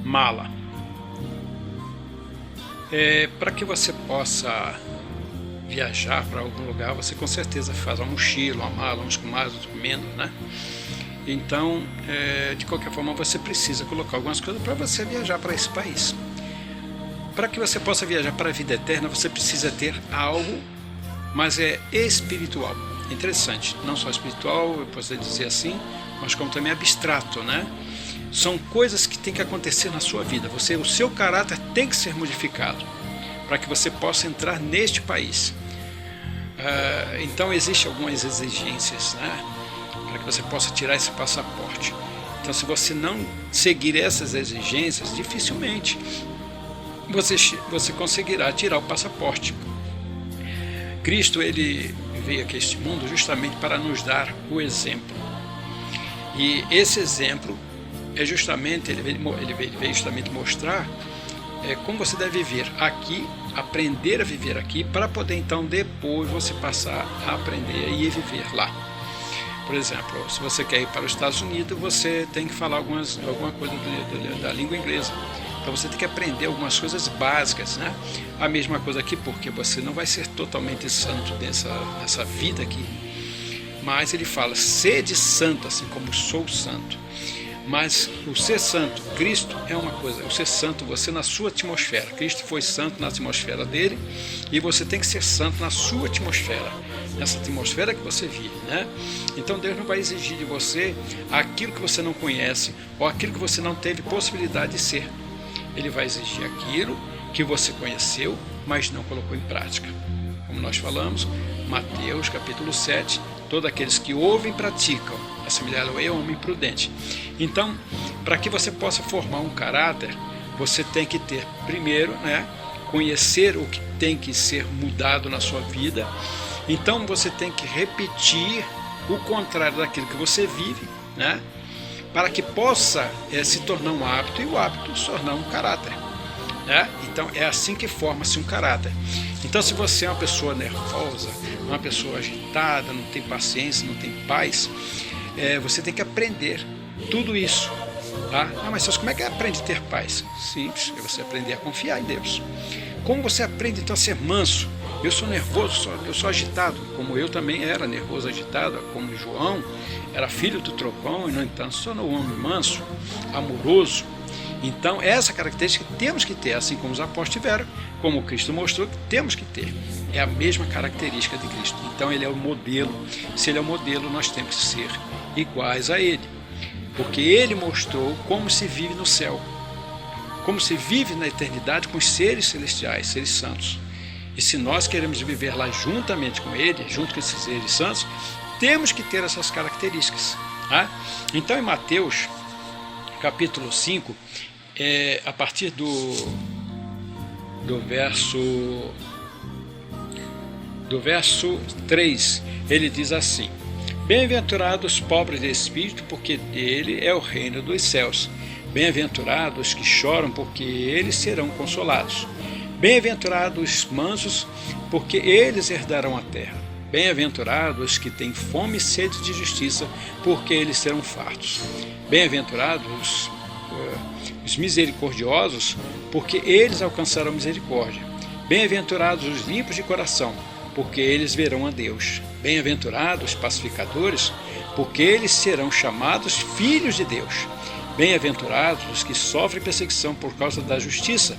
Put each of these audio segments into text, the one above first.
mala. Para que você possa viajar para algum lugar, você com certeza faz uma mochila, uma mala, uns com mais, outros com menos, né? Então, de qualquer forma, você precisa colocar algumas coisas para você viajar para esse país. Para que você possa viajar para a vida eterna, você precisa ter algo, mas espiritual. Interessante, não só espiritual, eu posso dizer assim, mas como também abstrato, né? São coisas que tem que acontecer na sua vida. O seu caráter tem que ser modificado para que você possa entrar neste país. Então existem algumas exigências, né, para que você possa tirar esse passaporte. Então, se você não seguir essas exigências, dificilmente você conseguirá tirar o passaporte. Cristo, ele veio aqui a este mundo justamente para nos dar o exemplo. E esse exemplo ele veio justamente mostrar como você deve viver aqui, aprender a viver aqui, para poder então depois você passar a aprender e viver lá. Por exemplo, se você quer ir para os Estados Unidos, você tem que falar alguma coisa da língua inglesa. Então você tem que aprender algumas coisas básicas, né? A mesma coisa aqui, porque você não vai ser totalmente santo nessa vida aqui. Mas ele fala, sede santo, assim como sou santo. Mas o ser santo, Cristo é uma coisa, o ser santo você na sua atmosfera. Cristo foi santo na atmosfera dele e você tem que ser santo na sua atmosfera, nessa atmosfera que você vive, né? Então Deus não vai exigir de você aquilo que você não conhece ou aquilo que você não teve possibilidade de ser. Ele vai exigir aquilo que você conheceu, mas não colocou em prática. Como nós falamos, Mateus capítulo 7, todos aqueles que ouvem e praticam, assemelhá-lo é homem prudente. Então, para que você possa formar um caráter, você tem que ter, primeiro, né, conhecer o que tem que ser mudado na sua vida. Então, você tem que repetir o contrário daquilo que você vive, né, para que possa se tornar um hábito e o hábito se tornar um caráter. Né? Então, é assim que forma-se um caráter. Então, se você é uma pessoa nervosa, uma pessoa agitada, não tem paciência, não tem paz, você tem que aprender tudo isso. Tá? Mas como é que aprende a ter paz? Simples, é você aprender a confiar em Deus. Como você aprende então a ser manso? Eu sou nervoso, eu sou agitado, como eu também era nervoso, agitado, como João, era filho do trovão, e no entanto sou um homem manso, amoroso. Então, essa característica temos que ter, assim como os apóstolos tiveram, como Cristo mostrou que temos que ter. É a mesma característica de Cristo. Então, ele é o modelo. Se ele é o modelo, nós temos que ser iguais a ele. Porque ele mostrou como se vive no céu, como se vive na eternidade com os seres celestiais, seres santos. E se nós queremos viver lá juntamente com ele, junto com esses seres santos, temos que ter essas características. Tá? Então, em Mateus capítulo 5, a partir do verso 3, ele diz assim: bem-aventurados os pobres de espírito, porque dele é o reino dos céus. Bem-aventurados os que choram, porque eles serão consolados. Bem-aventurados os mansos, porque eles herdarão a terra. Bem-aventurados os que têm fome e sede de justiça, porque eles serão fartos. Bem-aventurados os misericordiosos, porque eles alcançarão misericórdia. Bem-aventurados os limpos de coração, porque eles verão a Deus. Bem-aventurados os pacificadores, porque eles serão chamados filhos de Deus. Bem-aventurados os que sofrem perseguição por causa da justiça,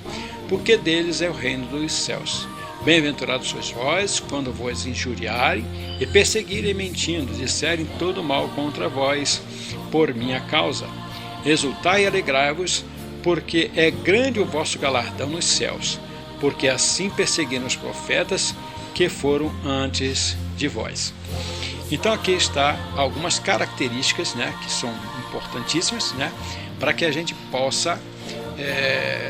porque deles é o reino dos céus. Bem-aventurados sois vós, quando vos injuriarem e perseguirem mentindo, disserem todo mal contra vós, por minha causa. Exultai e alegrai-vos, porque é grande o vosso galardão nos céus, porque assim perseguiram os profetas que foram antes de vós. Então aqui está algumas características, né, que são importantíssimas, né, para que a gente possa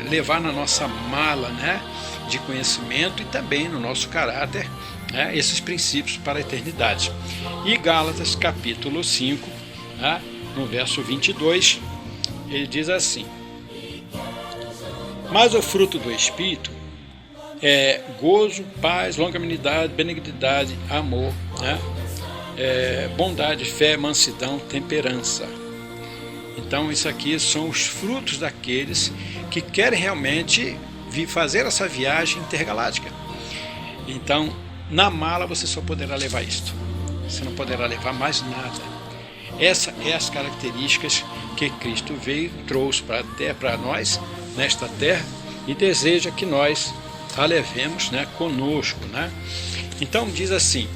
levar na nossa mala, né, de conhecimento e também no nosso caráter, né, esses princípios para a eternidade. E Gálatas capítulo 5, né, no verso 22, ele diz assim: mas o fruto do Espírito é gozo, paz, longanimidade, benignidade, amor, né, bondade, fé, mansidão, temperança. Então isso aqui são os frutos daqueles que querem realmente fazer essa viagem intergaláctica. Então, na mala você só poderá levar isto. Você não poderá levar mais nada. Essas são as características que Cristo veio, trouxe para nós, nesta terra, e deseja que nós a levemos, né, conosco, né? Então diz assim,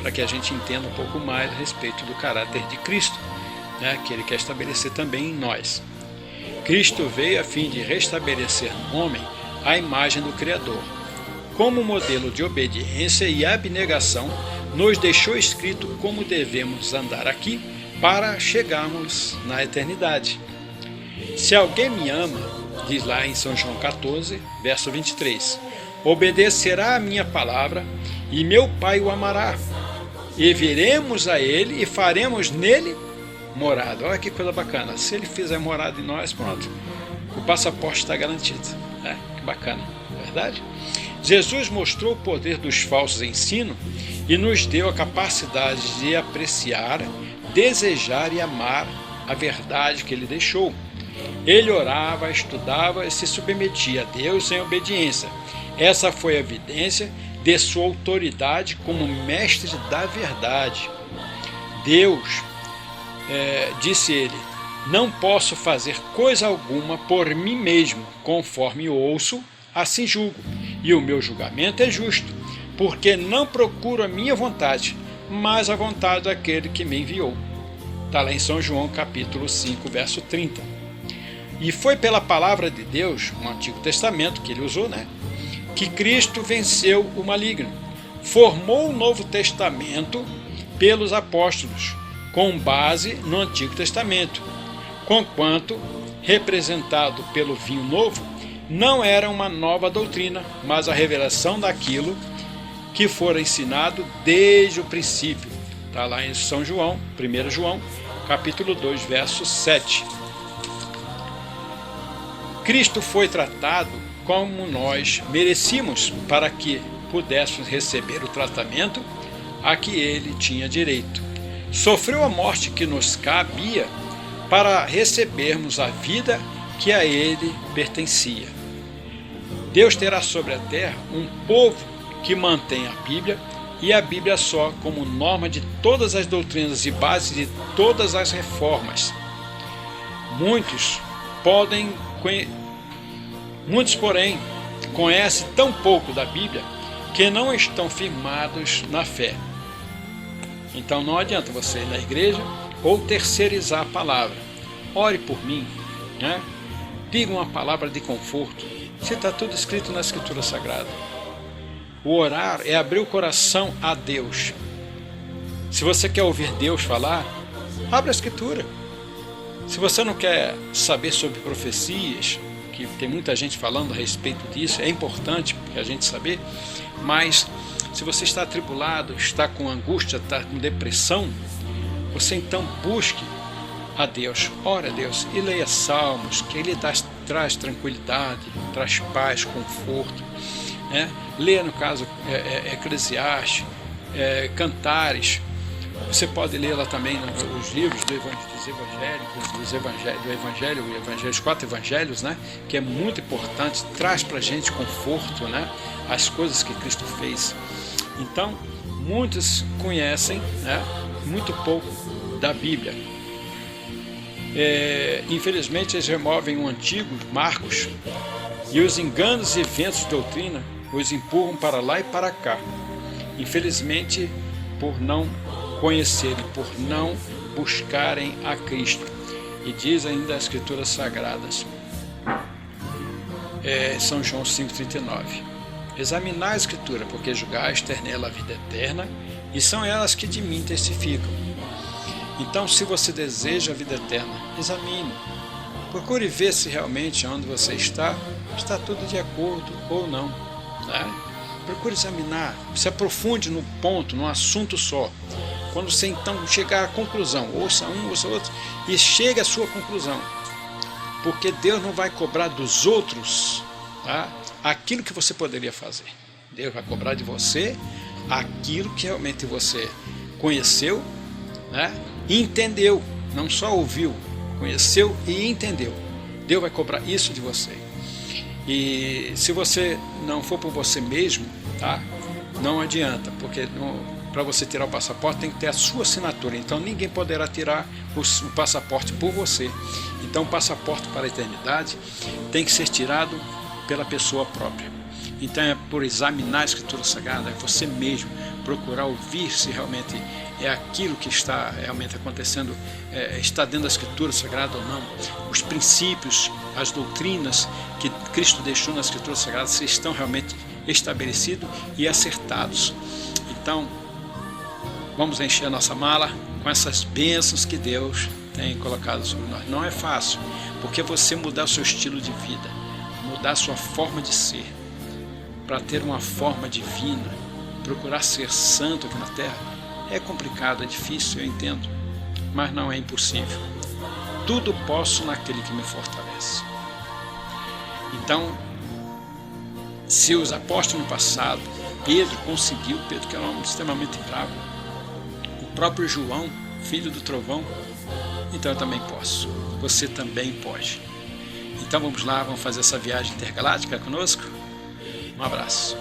para que a gente entenda um pouco mais a respeito do caráter de Cristo, né, que Ele quer estabelecer também em nós. Cristo veio a fim de restabelecer no homem a imagem do Criador. Como modelo de obediência e abnegação, nos deixou escrito como devemos andar aqui para chegarmos na eternidade. Se alguém me ama, diz lá em São João 14, verso 23, obedecerá a minha palavra e meu Pai o amará. E viremos a ele e faremos nele morada. Olha que coisa bacana. Se ele fizer morada em nós, pronto. O passaporte está garantido. Que bacana, não é verdade? Jesus mostrou o poder dos falsos ensinos e nos deu a capacidade de apreciar, desejar e amar a verdade que ele deixou. Ele orava, estudava e se submetia a Deus em obediência. Essa foi a evidência de sua autoridade como mestre da verdade. Deus, disse ele, não posso fazer coisa alguma por mim mesmo, conforme ouço, assim julgo, e o meu julgamento é justo, porque não procuro a minha vontade, mas a vontade daquele que me enviou. Está lá em São João capítulo 5, verso 30. E foi pela palavra de Deus, no Antigo Testamento, que ele usou, que Cristo venceu o maligno. Formou o Novo Testamento pelos apóstolos, com base no Antigo Testamento, conquanto, representado pelo vinho novo, não era uma nova doutrina, mas a revelação daquilo que fora ensinado desde o princípio. Está lá em São João, 1 João, capítulo 2, verso 7. Cristo foi tratado como nós merecíamos para que pudéssemos receber o tratamento a que ele tinha direito. Sofreu a morte que nos cabia para recebermos a vida que a ele pertencia. Deus terá sobre a terra um povo que mantém a Bíblia e a Bíblia só como norma de todas as doutrinas e base de todas as reformas. Muitos, porém, conhecem tão pouco da Bíblia que não estão firmados na fé. Então não adianta você ir na igreja ou terceirizar a palavra. Ore por mim, diga uma palavra de conforto, se está tudo escrito na Escritura Sagrada. O orar é abrir o coração a Deus. Se você quer ouvir Deus falar, abra a Escritura. Se você não quer saber sobre profecias, que tem muita gente falando a respeito disso, é importante a gente saber, mas se você está atribulado, está com angústia, está com depressão, você então busque a Deus, ore a Deus e leia salmos, que Ele traz tranquilidade, traz paz, conforto. Leia, no caso, Eclesiastes, Cantares. Você pode ler lá também os livros dos evangelhos, os 4 evangelhos, que é muito importante, traz para a gente conforto, as coisas que Cristo fez. Então, muitos conhecem, muito pouco da Bíblia. Infelizmente, eles removem o antigo Marcos e os enganos e ventos de doutrina os empurram para lá e para cá. Infelizmente, por não conhecerem, por não buscarem a Cristo. E diz ainda as Escrituras Sagradas, São João 5,39. Examinai a Escritura, porque julgais ter nela a vida eterna, e são elas que de mim testificam. Então, se você deseja a vida eterna, examine. Procure ver se realmente onde você está tudo de acordo ou não. Procure examinar, se aprofunde no ponto, num assunto só. Quando você então chegar à conclusão, ouça um, ouça outro, e chegue à sua conclusão. Porque Deus não vai cobrar dos outros aquilo que você poderia fazer. Deus vai cobrar de você aquilo que realmente você conheceu, e entendeu, não só ouviu, conheceu e entendeu. Deus vai cobrar isso de você. E se você não for por você mesmo, tá? Não adianta, porque para você tirar o passaporte tem que ter a sua assinatura. Então ninguém poderá tirar o passaporte por você. Então o passaporte para a eternidade tem que ser tirado pela pessoa própria. Então é por examinar a Escritura Sagrada, é você mesmo procurar ouvir se realmente é aquilo que está realmente acontecendo, está dentro da Escritura Sagrada ou não. Os princípios, as doutrinas que Cristo deixou na Escritura Sagrada, se estão realmente estabelecidos e acertados. Então, vamos encher a nossa mala com essas bênçãos que Deus tem colocado sobre nós. Não é fácil, porque você mudar o seu estilo de vida, mudar a sua forma de ser, para ter uma forma divina, procurar ser santo aqui na terra, é complicado, é difícil, eu entendo, mas não é impossível. Tudo posso naquele que me fortalece. Então, se os apóstolos no passado, Pedro conseguiu, Pedro que era um homem extremamente bravo, o próprio João, filho do trovão, então eu também posso, você também pode. Então vamos lá, vamos fazer essa viagem intergaláctica conosco? Um abraço.